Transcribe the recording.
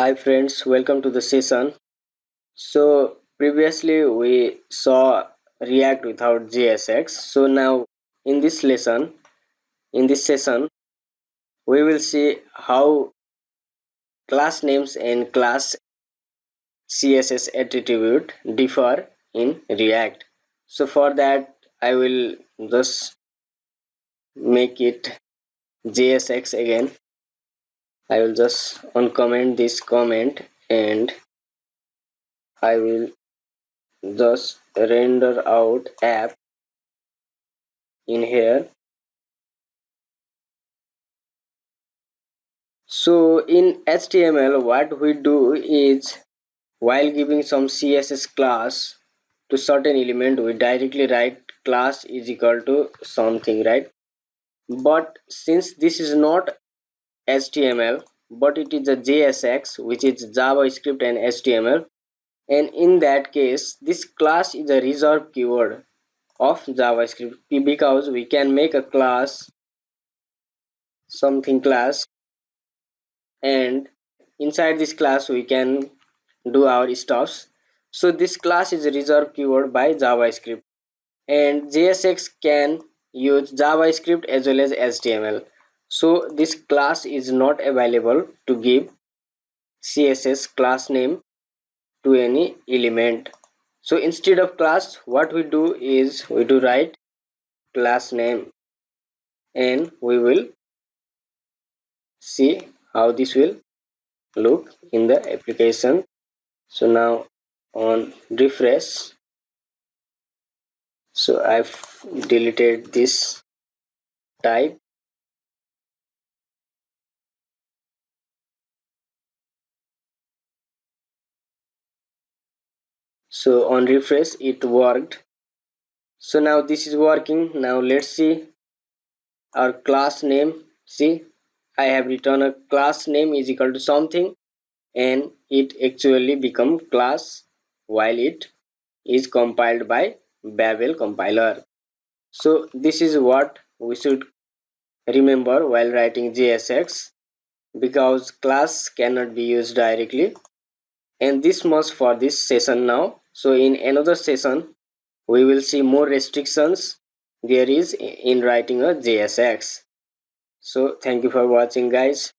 Hi friends, welcome to the session. So previously we saw React without JSX. So now in this lesson, in this session, we will see how class names and class CSS attribute differ in React. So for that I will just make it JSX again. I will just uncomment this comment and I will just render out app in here. So in HTML, what we do is while giving some CSS class to certain element, we directly write class is equal to something, right? But since this is not HTML, but it is a JSX, which is JavaScript and HTML, and in that case, this class is a reserved keyword of JavaScript because we can make a class, something class, and inside this class we can do our stuffs. So this class is a reserved keyword by JavaScript, and JSX can use JavaScript as well as HTML. So this class is not available to give CSS class name to any element. So instead of class, what we do is we do write class name, and we will see how this will look in the application. So now on refresh, so I've deleted this type. So on refresh it worked. So now this is working. Now let's see our class name. See, I have written a class name is equal to something, and it actually become class while it is compiled by Babel compiler. So this is what we should remember while writing JSX, because class cannot be used directly. And this much for this session now. So in another session we will see more restrictions there is in writing a JSX. So thank you for watching, guys.